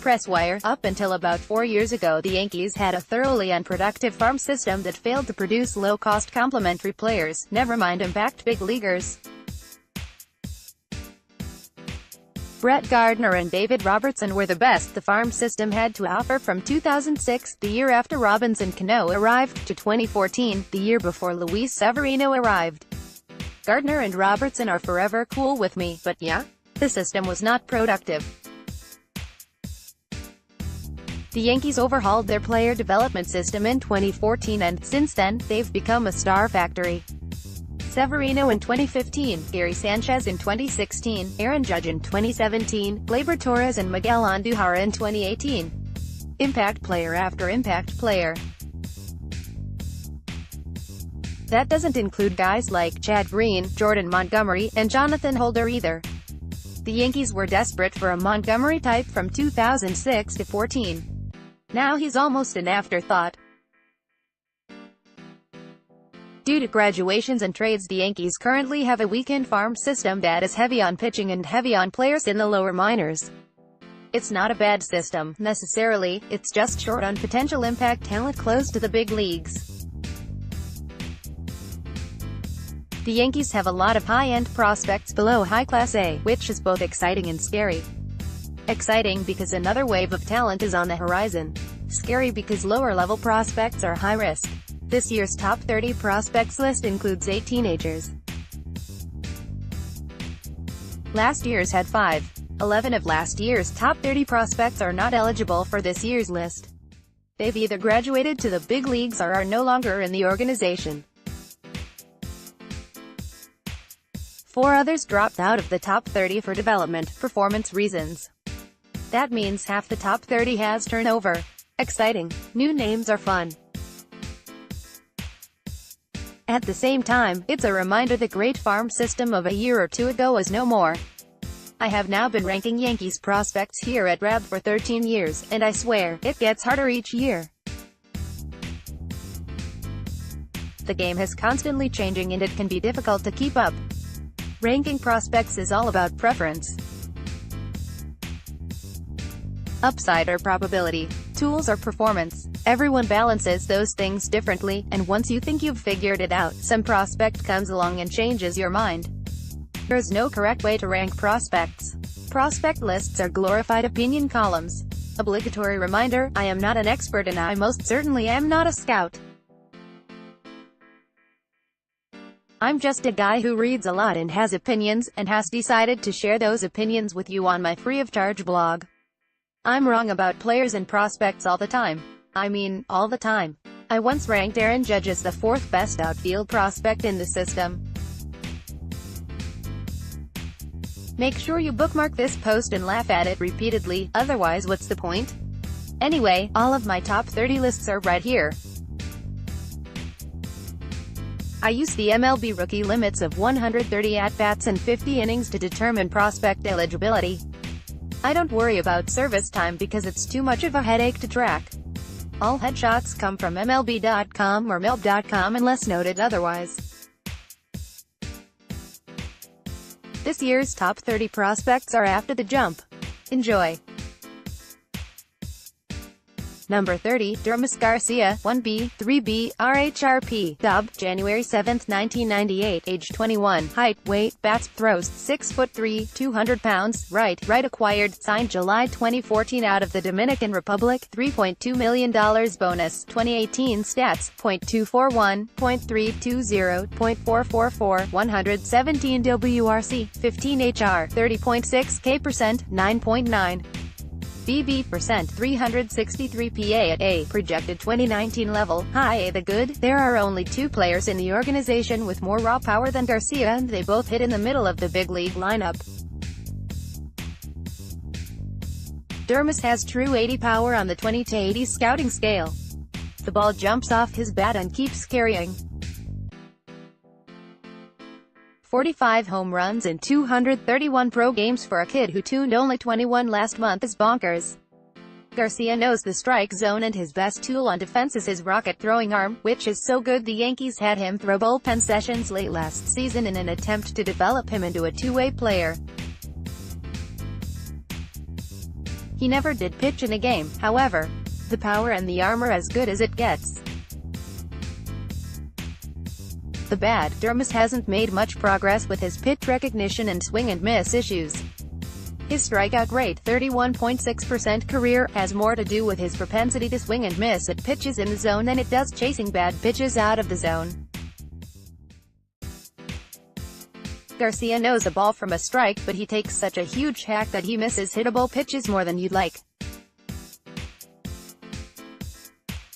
Presswire. Up until about 4 years ago, the Yankees had a thoroughly unproductive farm system that failed to produce low-cost complementary players, never mind impact big leaguers. Gardner and David Robertson were the best the farm system had to offer from 2006, the year after Robinson Cano arrived, to 2014, the year before Luis Severino arrived. Gardner and Robertson are forever cool with me, but yeah, the system was not productive. The Yankees overhauled their player development system in 2014 and, since then, they've become a star factory. Severino in 2015, Gary Sanchez in 2016, Aaron Judge in 2017, Gleyber Torres and Miguel Andujar in 2018. Impact player after impact player. That doesn't include guys like Chad Green, Jordan Montgomery, and Jonathan Holder either. The Yankees were desperate for a Montgomery type from 2006 to 14. Now he's almost an afterthought. Due to graduations and trades, the Yankees currently have a weakened farm system that is heavy on pitching and heavy on players in the lower minors. It's not a bad system, necessarily, it's just short on potential impact talent close to the big leagues. The Yankees have a lot of high-end prospects below high Class A, which is both exciting and scary. Exciting because another wave of talent is on the horizon. Scary because lower-level prospects are high risk. This year's top 30 prospects list includes 8 teenagers. Last year's had 5. 11 of last year's top 30 prospects are not eligible for this year's list. They've either graduated to the big leagues or are no longer in the organization. 4 others dropped out of the top 30 for development performance reasons. That means half the top 30 has turnover. Exciting. New names are fun. At the same time, it's a reminder the great farm system of a year or two ago is no more. I have now been ranking Yankees prospects here at RAB for 13 years, and I swear, it gets harder each year. The game is constantly changing and it can be difficult to keep up. Ranking prospects is all about preference. Upside or probability, tools or performance. Everyone balances those things differently, and once you think you've figured it out, some prospect comes along and changes your mind. There's no correct way to rank prospects. Prospect lists are glorified opinion columns. Obligatory reminder, I am not an expert and I most certainly am not a scout. I'm just a guy who reads a lot and has opinions, and has decided to share those opinions with you on my free-of-charge blog. I'm wrong about players and prospects all the time. I mean, all the time. I once ranked Aaron Judge as the 4th best outfield prospect in the system. Make sure you bookmark this post and laugh at it repeatedly, otherwise what's the point? Anyway, all of my top 30 lists are right here. I use the MLB rookie limits of 130 at-bats and 50 innings to determine prospect eligibility. I don't worry about service time because it's too much of a headache to track. All headshots come from MLB.com or MLB.com unless noted otherwise. This year's top 30 prospects are after the jump. Enjoy. Number 30, Dermis Garcia, 1B, 3B, RHRP, Dub, January 7, 1998, age 21, height, weight, bats, throws, 6'3", 200 pounds, right acquired, signed July 2014 out of the Dominican Republic, $3.2 million bonus, 2018 stats, .241, .320, .444, 117 WRC, 15 HR, 30.6 K%, 9.9. BB percent, 363 PA at A, projected 2019 level, high A. The good, there are only 2 players in the organization with more raw power than Garcia, and they both hit in the middle of the big league lineup. Dermis has true 80 power on the 20-80 scouting scale. The ball jumps off his bat and keeps carrying. 45 home runs in 231 pro games for a kid who tuned only 21 last month is bonkers. Garcia knows the strike zone and his best tool on defense is his rocket throwing arm, which is so good the Yankees had him throw bullpen sessions late last season in an attempt to develop him into a two-way player. He never did pitch in a game, however. The power and the arm are as good as it gets. The bad, Dermis hasn't made much progress with his pitch recognition and swing and miss issues. His strikeout rate, 31.6% career, has more to do with his propensity to swing and miss at pitches in the zone than it does chasing bad pitches out of the zone. Garcia knows a ball from a strike, but he takes such a huge hack that he misses hittable pitches more than you'd like.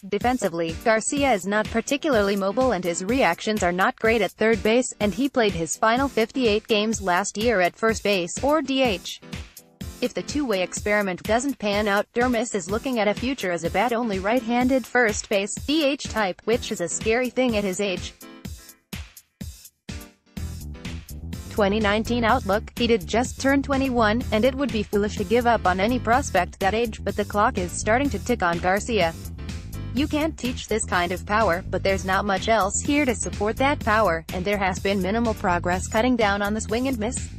Defensively, Garcia is not particularly mobile and his reactions are not great at third base, and he played his final 58 games last year at first base, or DH. If the two-way experiment doesn't pan out, Dermis is looking at a future as a bat-only right-handed first base, DH type, which is a scary thing at his age. 2019 outlook, he did just turn 21, and it would be foolish to give up on any prospect that age, but the clock is starting to tick on Garcia. You can't teach this kind of power, but there's not much else here to support that power, and there has been minimal progress cutting down on the swing and miss.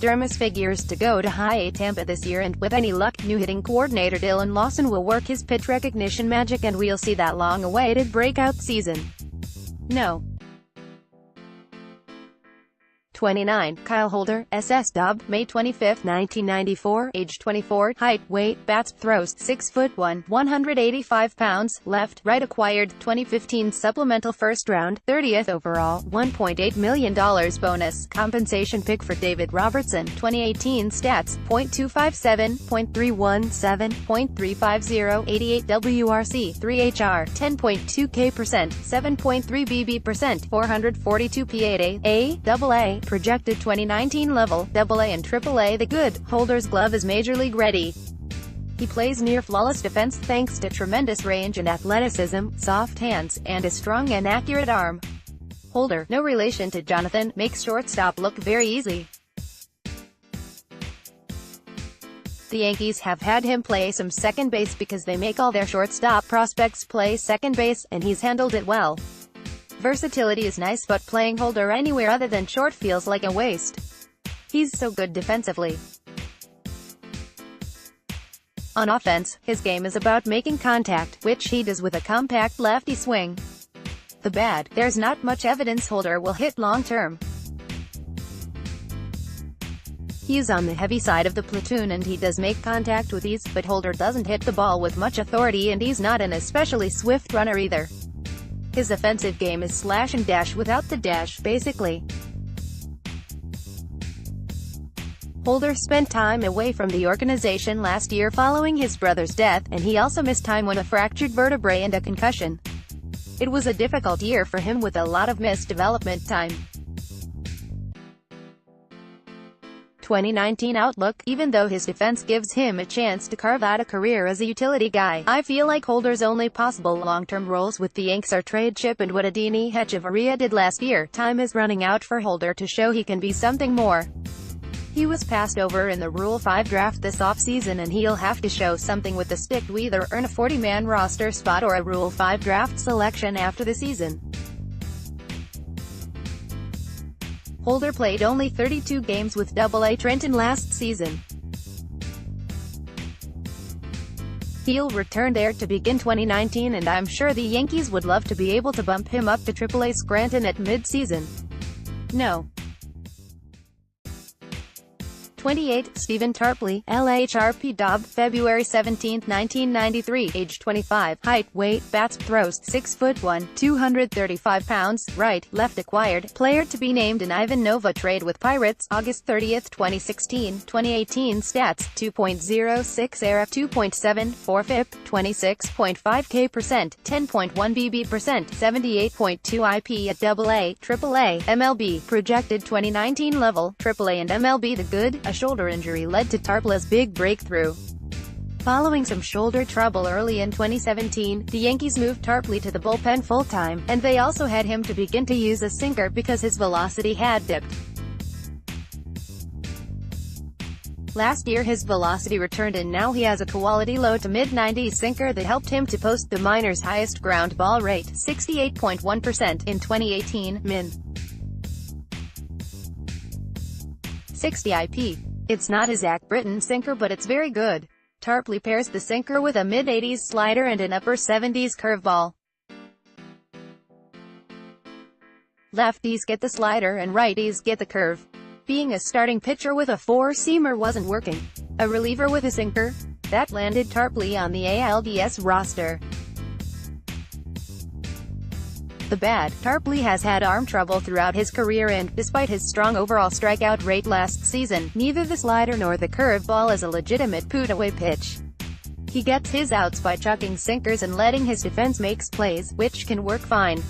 Dermis figures to go to High A Tampa this year, and with any luck, new hitting coordinator Dylan Lawson will work his pitch recognition magic and we'll see that long-awaited breakout season. No. 29, Kyle Holder, SS Dub, May 25, 1994, age 24, height, weight, bats, throws, 6'1", 185 pounds, left, right, acquired, 2015 supplemental first round, 30th overall, $1.8 million bonus, compensation pick for David Robertson, 2018 stats, .257, .317, .350, 88 WRC, 3 HR, 10.2 K%, 7.3 BB%, 442 PA, AA, projected 2019 level, AA and AAA. The good, Holder's glove is major league ready. He plays near flawless defense thanks to tremendous range and athleticism, soft hands, and a strong and accurate arm. Holder, no relation to Jonathan, makes shortstop look very easy. The Yankees have had him play some second base because they make all their shortstop prospects play second base, and he's handled it well. Versatility is nice, but playing Holder anywhere other than short feels like a waste. He's so good defensively. On offense, his game is about making contact, which he does with a compact lefty swing. The bad, there's not much evidence Holder will hit long-term. He is on the heavy side of the platoon and he does make contact with ease, but Holder doesn't hit the ball with much authority and he's not an especially swift runner either. His offensive game is slash and dash without the dash, basically. Holder spent time away from the organization last year following his brother's death, and he also missed time with a fractured vertebrae and a concussion. It was a difficult year for him with a lot of missed development time. 2019 outlook, even though his defense gives him a chance to carve out a career as a utility guy, I feel like Holder's only possible long-term roles with the Yanks are trade chip and what Adeiny Hechavarria did last year. Time is running out for Holder to show he can be something more. He was passed over in the Rule 5 draft this offseason and he'll have to show something with the stick to either earn a 40-man roster spot or a Rule 5 draft selection after the season. Holder played only 32 games with AA Trenton last season. He'll return there to begin 2019 and I'm sure the Yankees would love to be able to bump him up to AAA Scranton at mid-season. No. 28, Stephen Tarpley, LHRP Dobb, February 17, 1993, age 25, height, weight, bats, throws, 6'1", 235 pounds, right, left acquired, player to be named in Ivan Nova trade with Pirates, August 30, 2016, 2018 stats, 2.06 ERA, 2.74 FIP, 26.5 K%, 10.1 BB%, 78.2 IP at AA, AAA, MLB, projected 2019 level, AAA and MLB. The good, a shoulder injury led to Tarpley's big breakthrough. Following some shoulder trouble early in 2017, the Yankees moved Tarpley to the bullpen full-time, and they also had him to begin to use a sinker because his velocity had dipped. Last year his velocity returned and now he has a quality low to mid-90s sinker that helped him to post the minors' highest ground ball rate, 68.1% in 2018, min. 60 IP. It's not his Zach Britton sinker, but it's very good. Tarpley pairs the sinker with a mid-80s slider and an upper 70s curveball. Lefties get the slider and righties get the curve. Being a starting pitcher with a four-seamer wasn't working. A reliever with a sinker? That landed Tarpley on the ALDS roster. The bad, Tarpley has had arm trouble throughout his career and, despite his strong overall strikeout rate last season, neither the slider nor the curveball is a legitimate put-away pitch. He gets his outs by chucking sinkers and letting his defense make plays, which can work fine.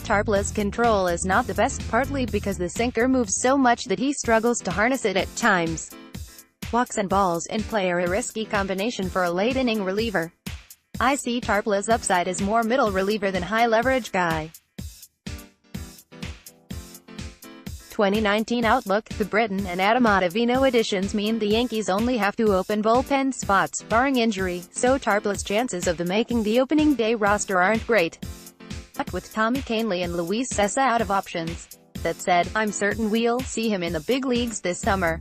Tarpley's control is not the best, partly because the sinker moves so much that he struggles to harness it at times. Walks and balls in play are a risky combination for a late-inning reliever. I see Tarpley's upside as more middle reliever than high-leverage guy. 2019 outlook: the Britton and Adam Ottavino additions mean the Yankees only have to open bullpen spots, barring injury, so Tarpley's chances of making the opening day roster aren't great. But with Tommy Kahnle and Luis Severino out of options. That said, I'm certain we'll see him in the big leagues this summer.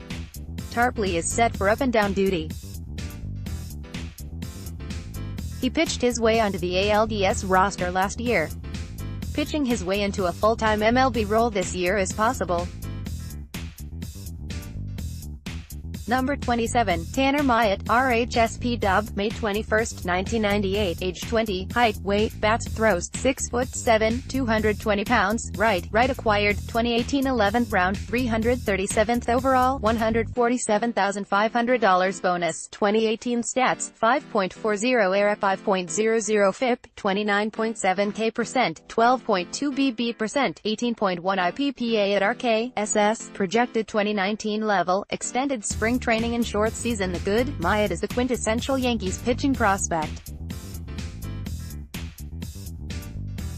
Tarpley is set for up-and-down duty. He pitched his way onto the ALDS roster last year. Pitching his way into a full-time MLB role this year is possible. Number 27, Tanner Myatt, RHSP Dub, May 21, 1998, age 20, height, weight, bats, throws, 6'7", 220 pounds, right acquired, 2018 11th round, 337th overall, $147,500 bonus, 2018 stats, 5.40 ERA, 5.00 FIP, 29.7 K%, 12.2 BB%, 18.1 IPPA at RKSS, projected 2019 level, extended spring training and short season. The good, Myatt is the quintessential Yankees pitching prospect.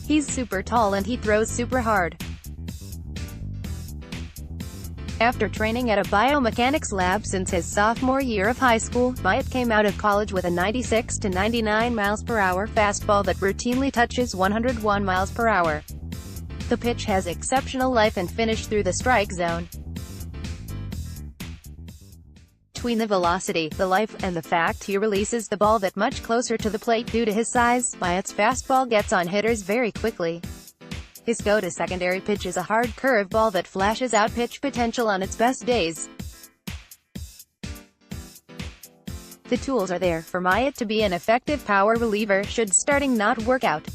He's super tall and he throws super hard. After training at a biomechanics lab since his sophomore year of high school, Myatt came out of college with a 96 to 99 miles per hour fastball that routinely touches 101 miles per hour. The pitch has exceptional life and finish through the strike zone. Between the velocity, the life, and the fact he releases the ball that much closer to the plate due to his size, Myatt's fastball gets on hitters very quickly. His go-to secondary pitch is a hard curveball that flashes out pitch potential on its best days. The tools are there for Myatt to be an effective power reliever should starting not work out.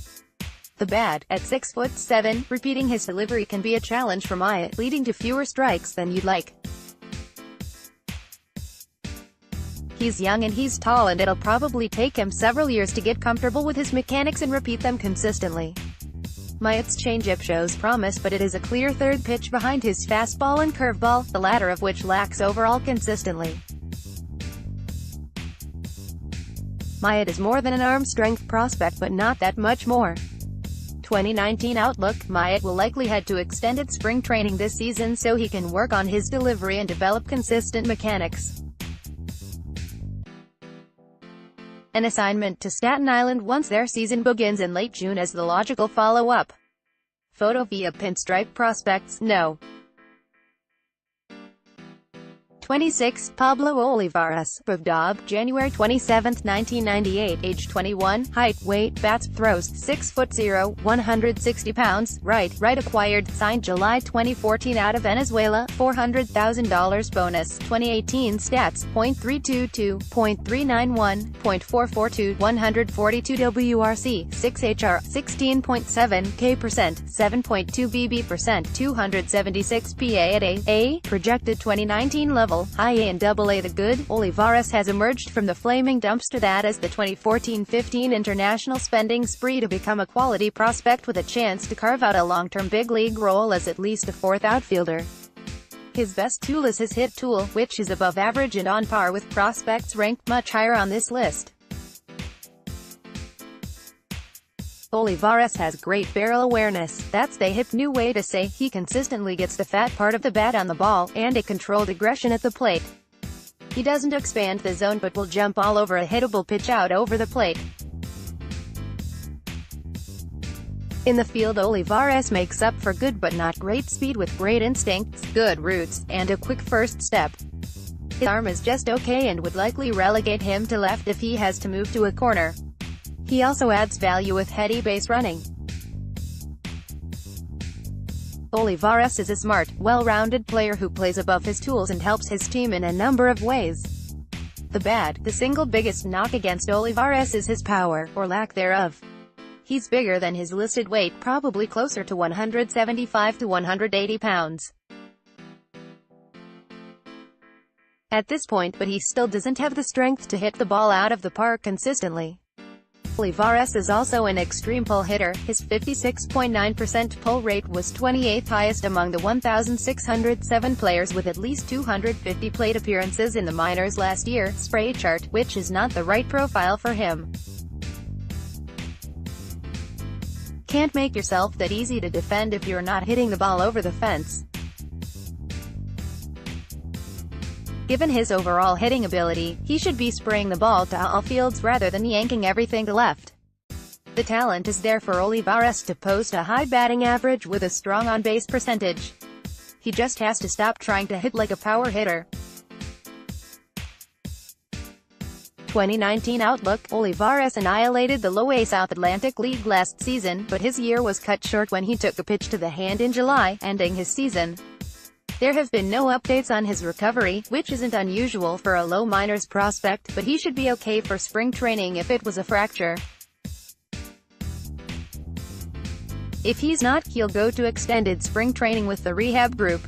The bad, at 6'7", repeating his delivery can be a challenge for Myatt, leading to fewer strikes than you'd like. He's young and he's tall, and it'll probably take him several years to get comfortable with his mechanics and repeat them consistently. Myatt's changeup shows promise, but it is a clear third pitch behind his fastball and curveball, the latter of which lacks overall consistently. Myatt is more than an arm strength prospect, but not that much more. 2019 outlook: Myatt will likely head to extended spring training this season so he can work on his delivery and develop consistent mechanics. An assignment to Staten Island once their season begins in late June as the logical follow-up. Photo via Pinstripe Prospects, No. 26, Pablo Olivares, Dob, January 27, 1998, age 21, height, weight, bats, throws, 6'0", 160 pounds, right acquired, signed July 2014 out of Venezuela, $400,000 bonus, 2018 stats, .322, .391, .442, 142 WRC, 6 HR, 16.7 K%, 7.2 BB%, 276 PA at A, projected 2019 level, high A and double A. The good, Olivares has emerged from the flaming dumpster that is the 2014-15 international spending spree to become a quality prospect with a chance to carve out a long-term big league role as at least a fourth outfielder. His best tool is his hit tool, which is above average and on par with prospects ranked much higher on this list. Olivares has great barrel awareness, that's the hip new way to say, he consistently gets the fat part of the bat on the ball, and a controlled aggression at the plate. He doesn't expand the zone but will jump all over a hittable pitch out over the plate. In the field, Olivares makes up for good but not great speed with great instincts, good roots, and a quick first step. His arm is just okay and would likely relegate him to left if he has to move to a corner. He also adds value with heady base running. Olivares is a smart, well-rounded player who plays above his tools and helps his team in a number of ways. The single biggest knock against Olivares is his power, or lack thereof. He's bigger than his listed weight, probably closer to 175 to 180 pounds. At this point, but he still doesn't have the strength to hit the ball out of the park consistently. Olivares is also an extreme pull hitter. His 56.9% pull rate was 28th highest among the 1,607 players with at least 250 plate appearances in the minors last year, Spray chart, which is not the right profile for him. Can't make yourself that easy to defend if you're not hitting the ball over the fence. Given his overall hitting ability, he should be spraying the ball to all fields rather than yanking everything to left. The talent is there for Olivares to post a high batting average with a strong on-base percentage. He just has to stop trying to hit like a power hitter. 2019 outlook: Olivares annihilated the low-A South Atlantic League last season, but his year was cut short when he took a pitch to the hand in July, ending his season. There have been no updates on his recovery, which isn't unusual for a low minors prospect, but he should be okay for spring training if it was a fracture. If he's not, he'll go to extended spring training with the rehab group.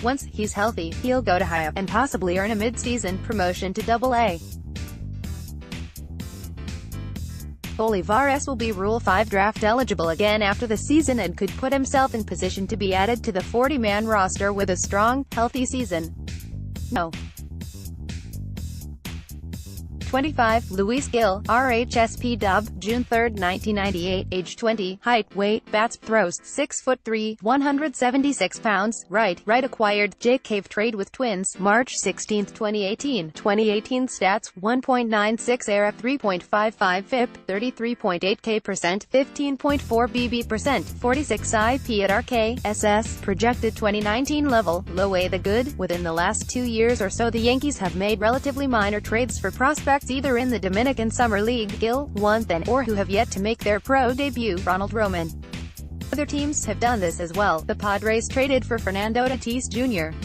Once he's healthy, he'll go to high A, and possibly earn a mid-season promotion to Double-A. Olivares will be Rule 5 draft eligible again after the season and could put himself in position to be added to the 40-man roster with a strong, healthy season. No. 25, Luis Gil, RHSP Dub, June 3, 1998, age 20, height, weight, bats, throws, 6'3", 176 pounds, right acquired, Jake Cave trade with Twins, March 16, 2018, 2018 stats, 1.96 ERA, 3.55 FIP, 33.8 K%, 15.4 BB%, 46 IP at RK, SS, projected 2019 level, low A. The good, within the last 2 years or so the Yankees have made relatively minor trades for prospects either in the Dominican Summer League, Gil, one then, or who have yet to make their pro debut, Ronald Roman. Other teams have done this as well. The Padres traded for Fernando Tatis Jr.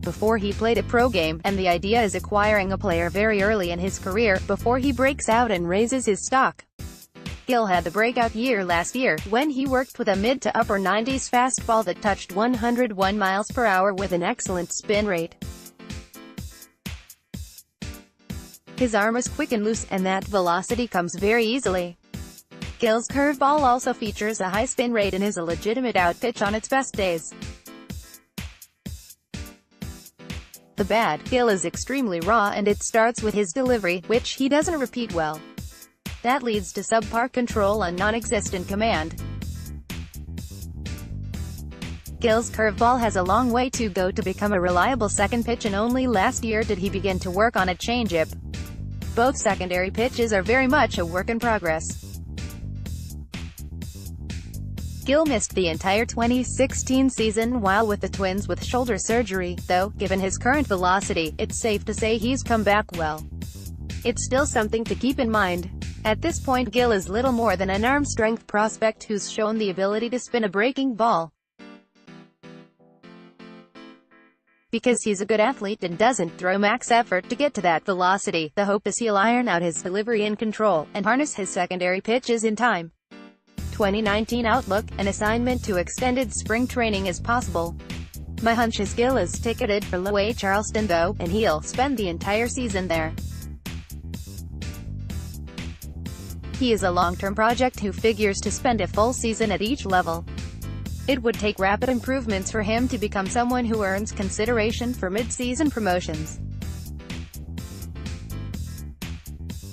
before he played a pro game, and the idea is acquiring a player very early in his career, before he breaks out and raises his stock. Gil had the breakout year last year, when he worked with a mid to upper 90s fastball that touched 101 miles per hour with an excellent spin rate. His arm is quick and loose, and that velocity comes very easily. Gil's curveball also features a high spin rate and is a legitimate outpitch on its best days. The bad, Gil is extremely raw and it starts with his delivery, which he doesn't repeat well. That leads to subpar control and non-existent command. Gil's curveball has a long way to go to become a reliable second pitch, and only last year did he begin to work on a changeup. Both secondary pitches are very much a work in progress. Gil missed the entire 2016 season while with the Twins with shoulder surgery, though, given his current velocity, it's safe to say he's come back well. It's still something to keep in mind. At this point, Gil is little more than an arm-strength prospect who's shown the ability to spin a breaking ball. Because he's a good athlete and doesn't throw max effort to get to that velocity, the hope is he'll iron out his delivery and control, and harness his secondary pitches in time. 2019 outlook: an assignment to extended spring training is possible. My hunch is Gil is ticketed for low-A Charleston though, and he'll spend the entire season there. He is a long-term project who figures to spend a full season at each level. It would take rapid improvements for him to become someone who earns consideration for mid-season promotions.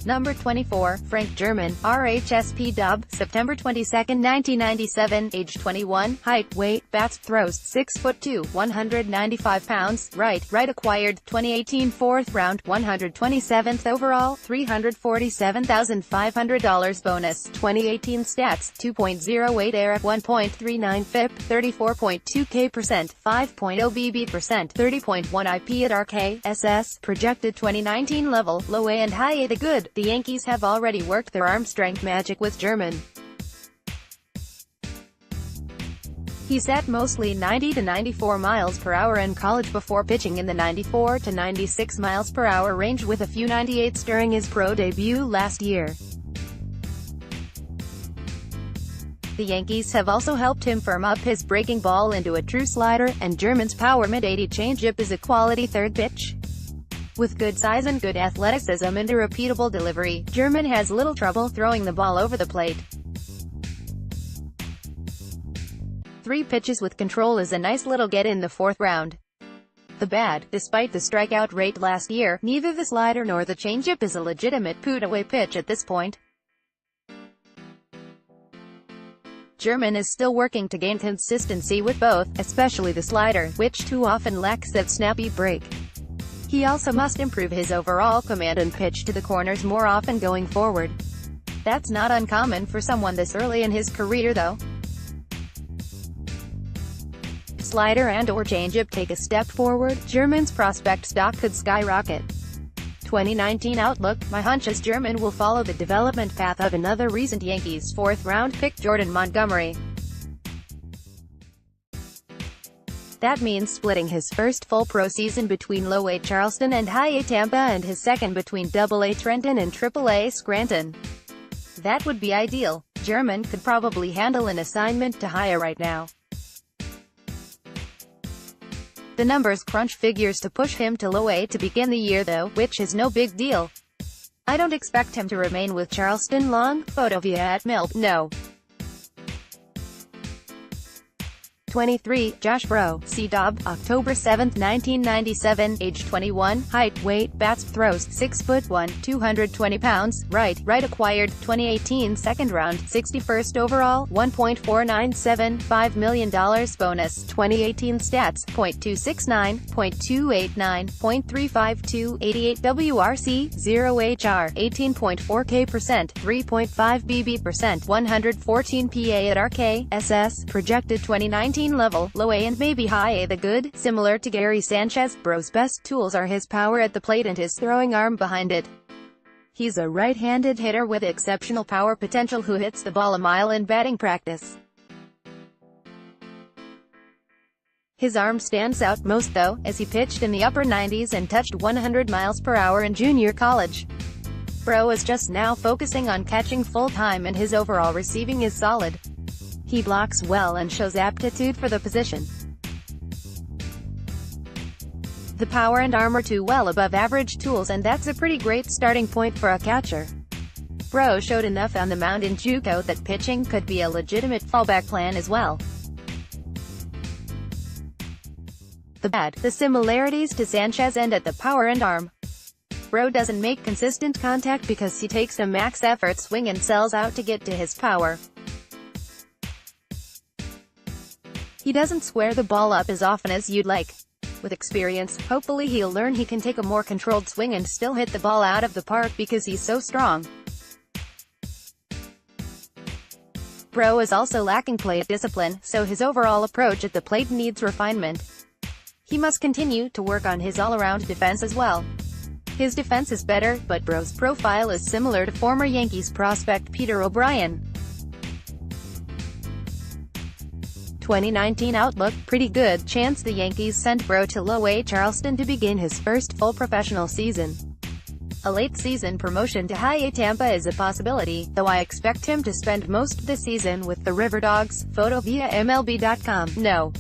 Number 24, Frank German, RHSP dub, September 22, 1997, age 21, height, weight, bats, throws, 6'2", 195 pounds, right, acquired, 2018 4th round, 127th overall, $347,500 bonus, 2018 stats, 2.08 ERA, 1.39 FIP, 34.2K%, 5.0 BB%, 30.1 IP at RK, SS, projected 2019 level, low A and high A. The good, the Yankees have already worked their arm strength magic with German. He set mostly 90 to 94 miles per hour in college before pitching in the 94 to 96 miles per hour range with a few 98s during his pro debut last year. The Yankees have also helped him firm up his breaking ball into a true slider, and German's power mid-80 changeup is a quality third pitch. With good size and good athleticism and a repeatable delivery, German has little trouble throwing the ball over the plate. 3 pitches with control is a nice little get in the 4th round. The bad, despite the strikeout rate last year, neither the slider nor the changeup is a legitimate put-away pitch at this point. German is still working to gain consistency with both, especially the slider, which too often lacks that snappy break. He also must improve his overall command and pitch to the corners more often going forward. That's not uncommon for someone this early in his career though. Slider and/or changeup take a step forward, German's prospect stock could skyrocket. 2019 outlook, my hunch is German will follow the development path of another recent Yankees 4th round pick, Jordan Montgomery. That means splitting his first full pro season between low A Charleston and high A Tampa and his second between double A Trenton and triple A Scranton. That would be ideal. German could probably handle an assignment to high A right now. The numbers crunch figures to push him to low A to begin the year though, which is no big deal. I don't expect him to remain with Charleston long. Photo via @Milb, no. 23, Josh Bro, C-Dub, October 7, 1997, age 21, height, weight, bats, throws, 6'1", 220 pounds, right, acquired, 2018 2nd round, 61st overall, $1.497 million bonus, 2018 stats, .269, .289, .352, 88 WRC, 0 HR, 18.4K%, 3.5 BB%, 114 PA at RK, SS, projected 2019 level, low A and maybe high A. The good, similar to Gary Sanchez, Bro's best tools are his power at the plate and his throwing arm behind it. He's a right-handed hitter with exceptional power potential who hits the ball a mile in batting practice. His arm stands out most though, as he pitched in the upper 90s and touched 100 miles per hour in junior college. Bro is just now focusing on catching full-time and his overall receiving is solid. He blocks well and shows aptitude for the position. The power and arm are two well above average tools and that's a pretty great starting point for a catcher. Bro showed enough on the mound in JUCO that pitching could be a legitimate fallback plan as well. The bad, the similarities to Sanchez end at the power and arm. Bro doesn't make consistent contact because he takes a max effort swing and sells out to get to his power. He doesn't square the ball up as often as you'd like. With experience, hopefully he'll learn he can take a more controlled swing and still hit the ball out of the park because he's so strong. Bro is also lacking plate discipline, so his overall approach at the plate needs refinement. He must continue to work on his all-around defense as well. His defense is better, but Bro's profile is similar to former Yankees prospect Peter O'Brien. 2019 outlook, pretty good chance the Yankees send Bro to low A Charleston to begin his first full professional season. A late season promotion to high A Tampa is a possibility, though I expect him to spend most of the season with the River Dogs. Photo via MLB.com, no.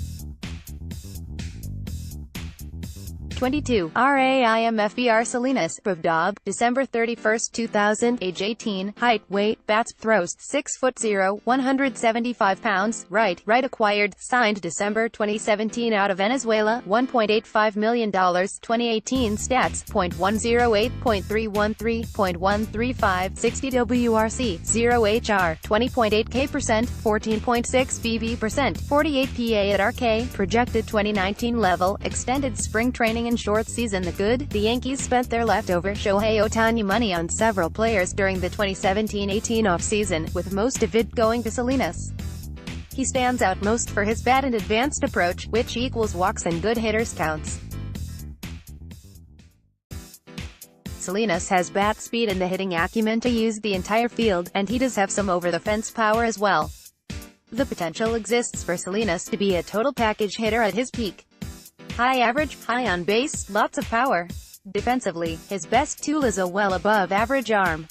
22. RAIMFBR Salinas, Dob, December 31, 2000, age 18, height, weight, bats, throws, 6'0", 175 pounds, right acquired, signed December 2017 out of Venezuela, $1.85 million, 2018 stats, .108, .313, .135, 60 WRC, 0 HR, 20.8 K%, 14.6 BB%, 48 PA at RK, projected 2019 level, extended spring training and short season. The good, the Yankees spent their leftover Shohei Ohtani money on several players during the 2017-18 offseason, with most of it going to Salinas. He stands out most for his bat and advanced approach, which equals walks and good hitters counts. Salinas has bat speed and the hitting acumen to use the entire field, and he does have some over-the-fence power as well. The potential exists for Salinas to be a total package hitter at his peak. High average, high on base, lots of power. Defensively, his best tool is a well above average arm.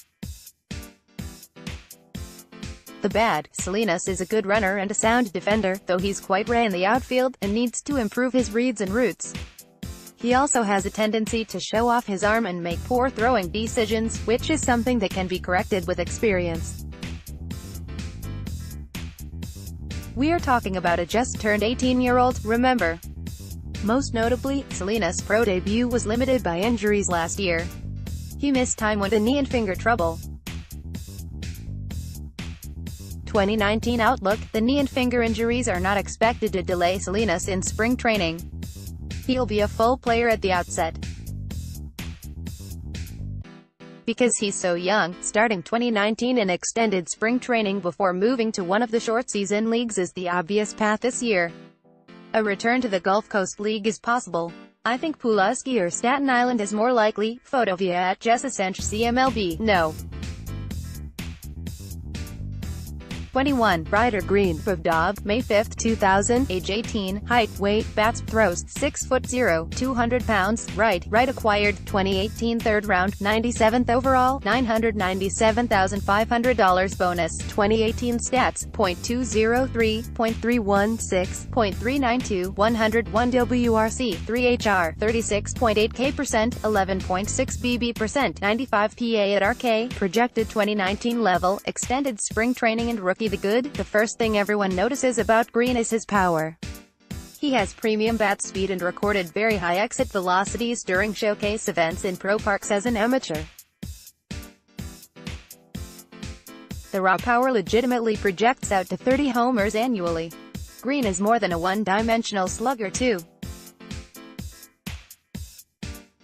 The bad, Salinas is a good runner and a sound defender, though he's quite raw in the outfield, and needs to improve his reads and routes. He also has a tendency to show off his arm and make poor throwing decisions, which is something that can be corrected with experience. We are talking about a just-turned 18-year-old, remember. Most notably, Salinas' pro debut was limited by injuries last year. He missed time with a knee and finger trouble. 2019 outlook, the knee and finger injuries are not expected to delay Salinas in spring training. He'll be a full player at the outset. Because he's so young, starting 2019 in extended spring training before moving to one of the short-season leagues is the obvious path this year. A return to the Gulf Coast League is possible. I think Pulaski or Staten Island is more likely. Fotovia at Jessacench CMLB, no. 21. Ryder Green, Dob, May 5, 2000, age 18, height, weight, bats, throws, 6'0", 200 pounds, right acquired, 2018 third round, 97th overall, $997,500 bonus, 2018 stats, .203, .316, .392, 101 WRC, 3 HR, 36.8 K%, 11.6 BB%, 95 PA at RK, projected 2019 level, extended spring training and rookie. The good, the first thing everyone notices about Green is his power. He has premium bat speed and recorded very high exit velocities during showcase events in pro parks as an amateur. The raw power legitimately projects out to 30 homers annually. Green is more than a one-dimensional slugger too.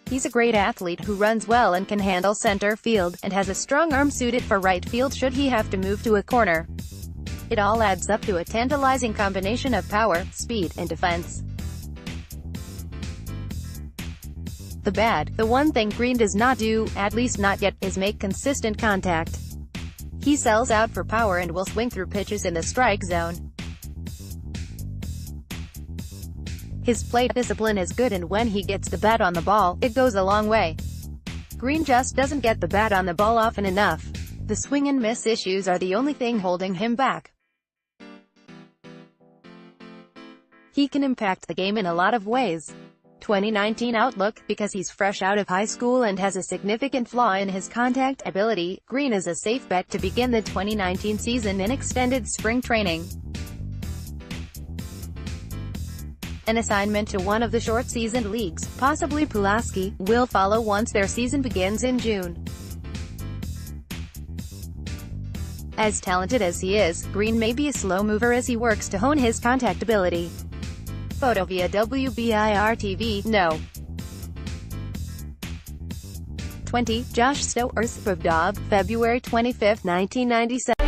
He's a great athlete who runs well and can handle center field, and has a strong arm suited for right field should he have to move to a corner. It all adds up to a tantalizing combination of power, speed, and defense. The bad, the one thing Green does not do, at least not yet, is make consistent contact. He sells out for power and will swing through pitches in the strike zone. His plate discipline is good, and when he gets the bat on the ball, it goes a long way. Green just doesn't get the bat on the ball often enough. The swing and miss issues are the only thing holding him back. He can impact the game in a lot of ways. 2019 outlook, because he's fresh out of high school and has a significant flaw in his contact ability, Green is a safe bet to begin the 2019 season in extended spring training. An assignment to one of the short-season leagues, possibly Pulaski, will follow once their season begins in June. As talented as he is, Green may be a slow mover as he works to hone his contact ability. Photo via WBIR TV, no. 20. Josh Stowers, Dob, February 25, 1997.